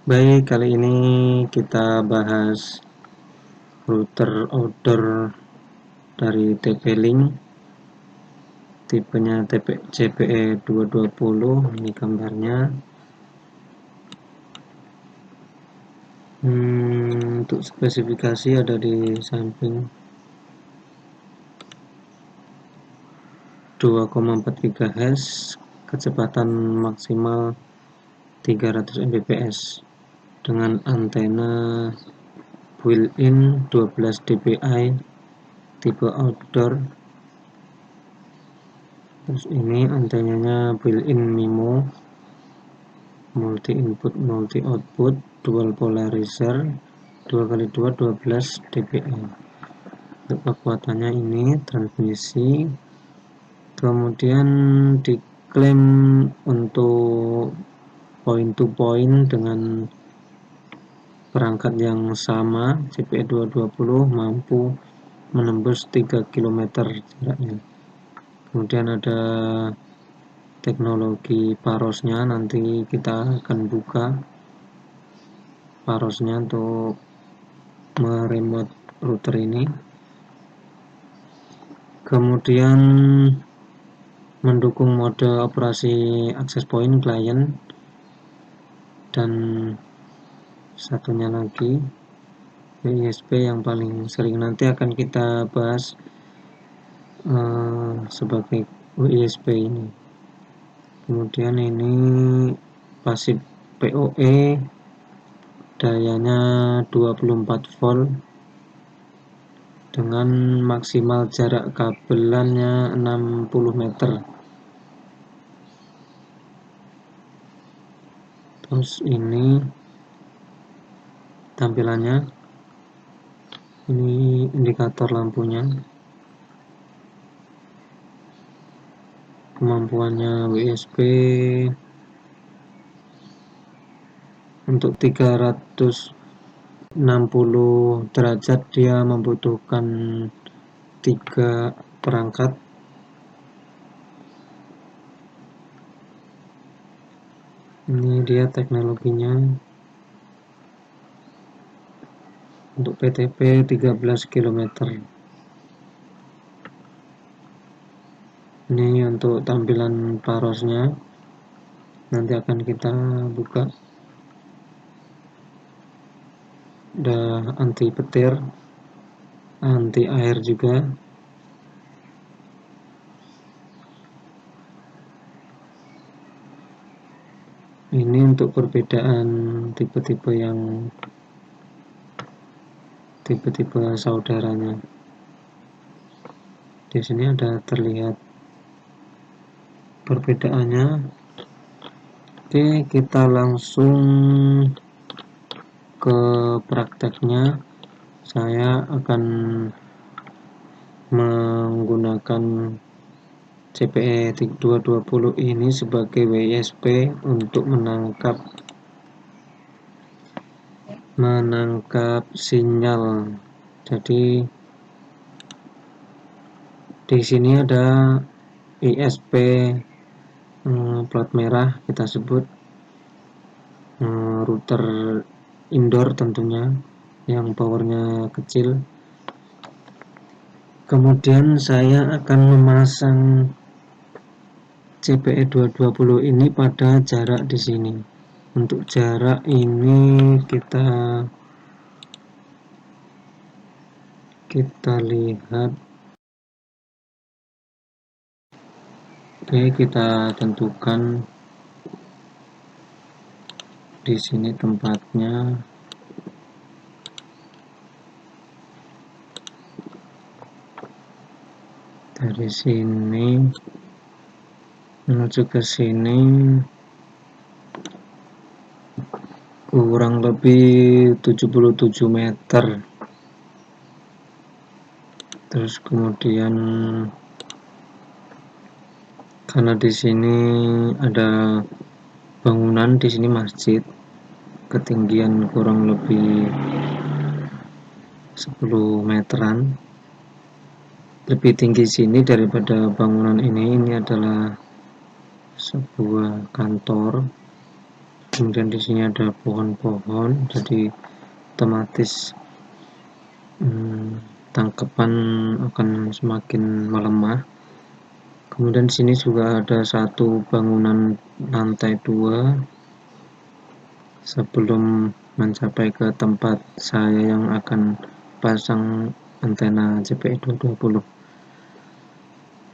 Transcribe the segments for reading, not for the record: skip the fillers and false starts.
Baik, kali ini kita bahas router outdoor dari TP-Link, tipenya CPE 220. Ini gambarnya. Untuk spesifikasi ada di samping. 2,4 GHz, kecepatan maksimal 300 Mbps dengan antena built-in 12 dpi, tipe outdoor. Terus ini antenanya built-in MIMO, multi input multi output, dual polarizer, 2x2 12 dpi. Untuk kekuatannya ini transmisi. Kemudian diklaim untuk point to point dengan perangkat yang sama, CPE 220 mampu menembus 3 km jaraknya. Kemudian ada teknologi parosnya, nanti kita akan buka parosnya untuk meremote router ini. Kemudian mendukung mode operasi access point client, dan satunya lagi WISP yang paling sering nanti akan kita bahas sebagai WISP ini. Kemudian ini pasif PoE, dayanya 24 volt dengan maksimal jarak kabelannya 60 meter. Terus ini tampilannya, ini indikator lampunya, kemampuannya WISP untuk 360 derajat dia membutuhkan 3 perangkat. Ini dia teknologinya. Untuk PTP 13 km. Ini untuk tampilan parosnya, nanti akan kita buka. Ada anti petir, anti air juga. Ini untuk perbedaan tipe-tipe saudaranya. Di sini ada terlihat perbedaannya. Oke, kita langsung ke prakteknya. Saya akan menggunakan CPE 220 ini sebagai WISP untuk menangkap sinyal. Jadi di sini ada ISP plat merah, kita sebut router indoor tentunya, yang powernya kecil. Kemudian saya akan memasang CPE 220 ini pada jarak di sini. Untuk jarak ini kita lihat. Oke, kita tentukan di sini tempatnya. Dari sini menuju ke sini kurang lebih 77 meter. Terus kemudian karena di sini ada bangunan, di sini masjid, ketinggian kurang lebih 10 meteran. Lebih tinggi sini daripada bangunan ini. Ini adalah sebuah kantor. Kemudian di sini ada pohon-pohon, jadi otomatis tangkapan akan semakin melemah. Kemudian di sini juga ada satu bangunan lantai 2 sebelum mencapai ke tempat saya yang akan pasang antena CPE 220.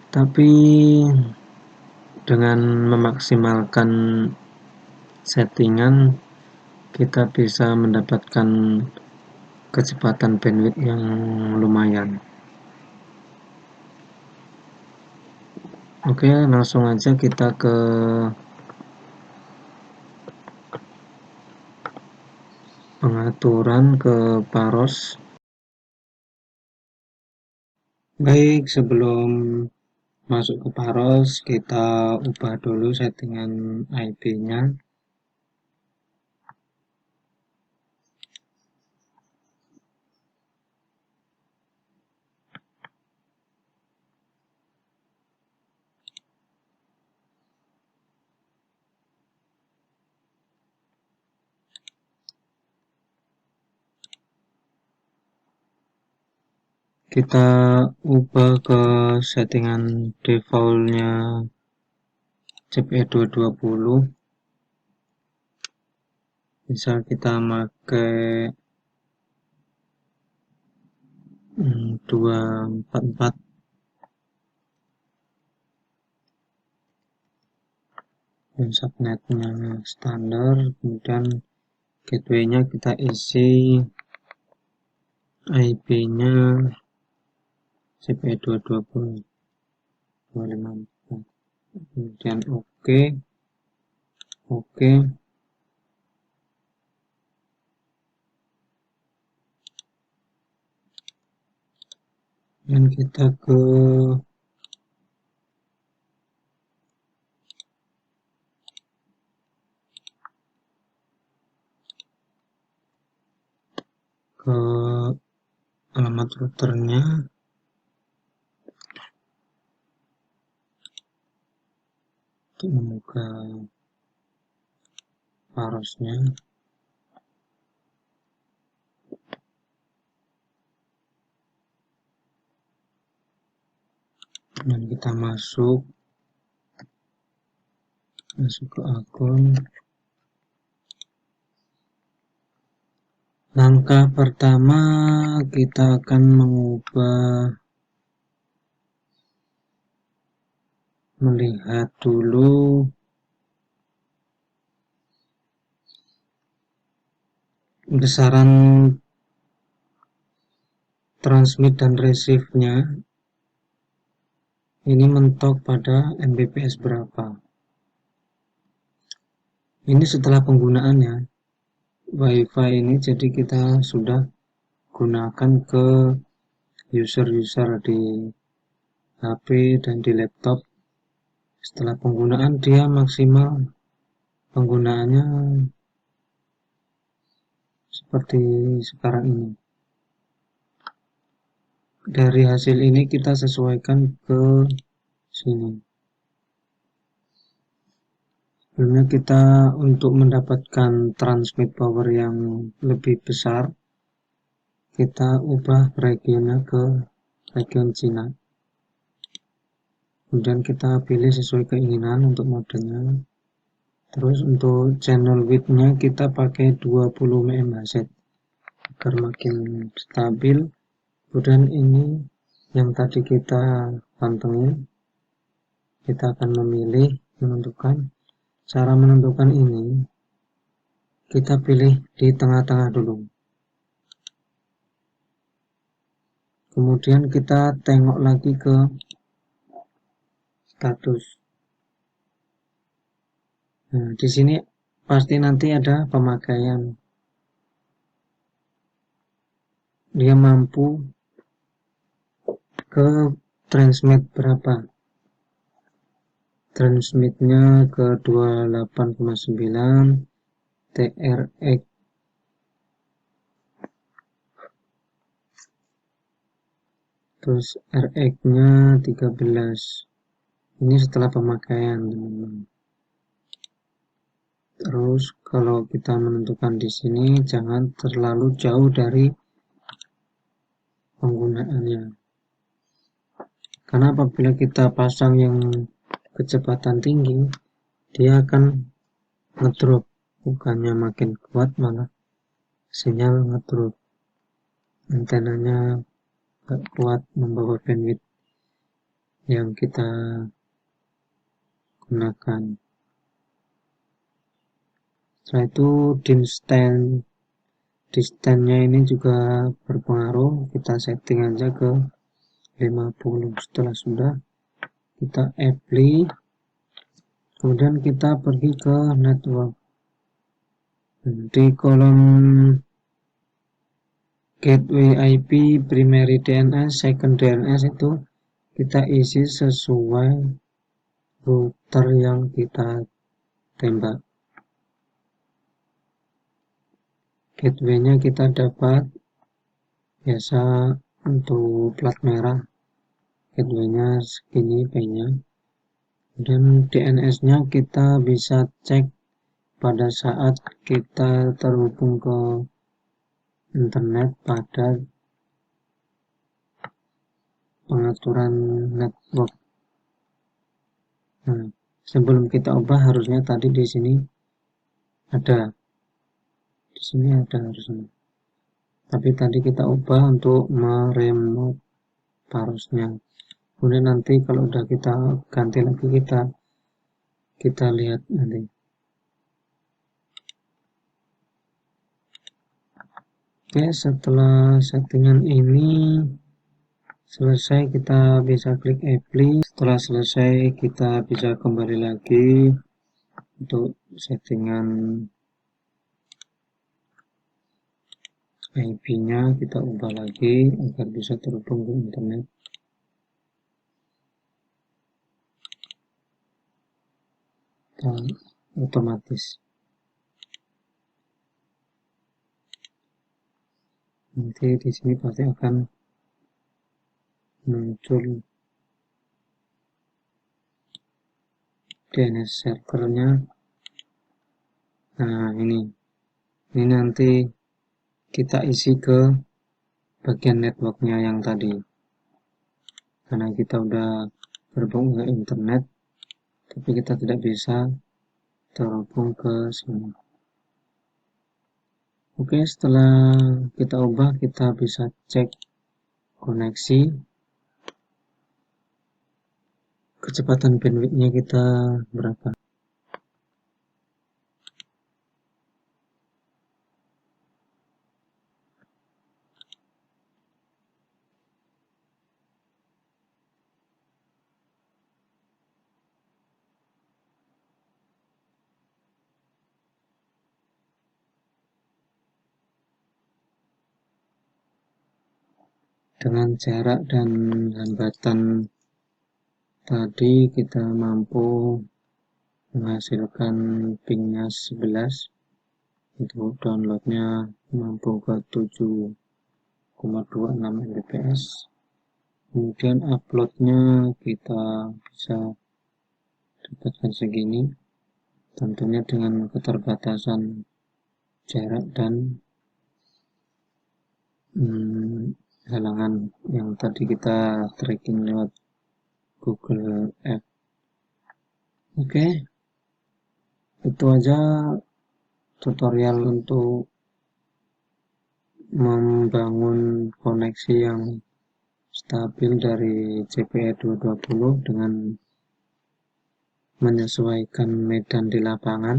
Tapi dengan memaksimalkan settingan kita bisa mendapatkan kecepatan bandwidth yang lumayan. Oke, langsung aja kita ke pengaturan ke Paros. Baik, sebelum masuk ke Paros, kita ubah dulu settingan IP-nya. Kita ubah ke settingan defaultnya CPE 220. Misal kita pakai 244 dan subnetnya standar, kemudian gateway-nya kita isi IP-nya CPE 220 254, kemudian oke, dan kita ke alamat routernya, untuk membuka parosnya. Dan kita masuk ke akun. Langkah pertama kita akan melihat dulu besaran transmit dan receive-nya ini mentok pada Mbps berapa. Ini setelah penggunaannya WiFi ini, jadi kita sudah gunakan ke user-user di HP dan di laptop. Setelah penggunaan dia maksimal penggunaannya seperti sekarang ini. Dari hasil ini kita sesuaikan ke sini. Sebelumnya kita untuk mendapatkan transmit power yang lebih besar, kita ubah regionnya ke region Cina. Kemudian kita pilih sesuai keinginan untuk modenya. Terus untuk channel width-nya kita pakai 20 MHz agar makin stabil. Kemudian ini yang tadi kita pantengin, kita akan menentukan. Cara menentukan ini kita pilih di tengah-tengah dulu. Kemudian kita tengok lagi ke status. Nah, di sini pasti nanti ada pemakaian. Dia mampu ke transmit berapa? Transmitnya ke 28,9, TRX terus RX-nya 13. Ini setelah pemakaian, teman-teman. Terus kalau kita menentukan di sini jangan terlalu jauh dari penggunaannya. Karena apabila kita pasang yang kecepatan tinggi, dia akan ngedrop, bukannya makin kuat malah sinyal ngedrop. Antenanya gak kuat membawa bandwidth yang kita gunakan. Setelah itu distance-nya ini juga berpengaruh. Kita setting aja ke 50. Setelah sudah, kita apply, kemudian kita pergi ke network. Di kolom gateway IP, primary DNS, second DNS itu kita isi sesuai router yang kita tembak. Gateway-nya kita dapat biasa untuk plat merah, gateway-nya segini IP-nya. Dan DNS-nya kita bisa cek pada saat kita terhubung ke internet pada pengaturan network. Nah, sebelum kita ubah harusnya tadi di sini ada. Di sini ada harusnya. Tapi tadi kita ubah untuk meremote parosnya. Kemudian nanti kalau udah kita ganti lagi kita lihat nanti. Oke, setelah settingan ini selesai, kita bisa klik apply. Setelah selesai kita bisa kembali lagi untuk settingan IP-nya, kita ubah lagi agar bisa terhubung ke internet. Dan otomatis nanti di sini pasti akan muncul DNS servernya. Nah, ini nanti kita isi ke bagian networknya yang tadi, karena kita udah berhubung ke internet tapi kita tidak bisa terhubung ke sini. Oke, setelah kita ubah kita bisa cek koneksi, kecepatan bandwidthnya kita berapa. Dengan jarak dan hambatan tadi kita mampu menghasilkan pingnya 11. Untuk downloadnya mampu ke 7,26 Mbps. Kemudian uploadnya kita bisa dapatkan segini, tentunya dengan keterbatasan jarak dan halangan yang tadi kita tracking lewat Google Earth. Oke, itu aja tutorial untuk membangun koneksi yang stabil dari JPE 220 dengan menyesuaikan medan di lapangan.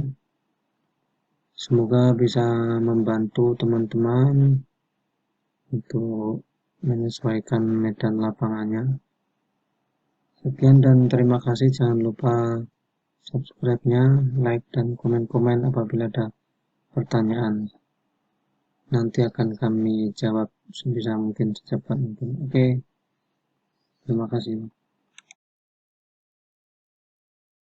Semoga bisa membantu teman-teman untuk menyesuaikan medan lapangannya. Sekian dan terima kasih. Jangan lupa subscribe-nya, like, dan komen-komen apabila ada pertanyaan. Nanti akan kami jawab sebisa mungkin, secepat mungkin. Oke, terima kasih.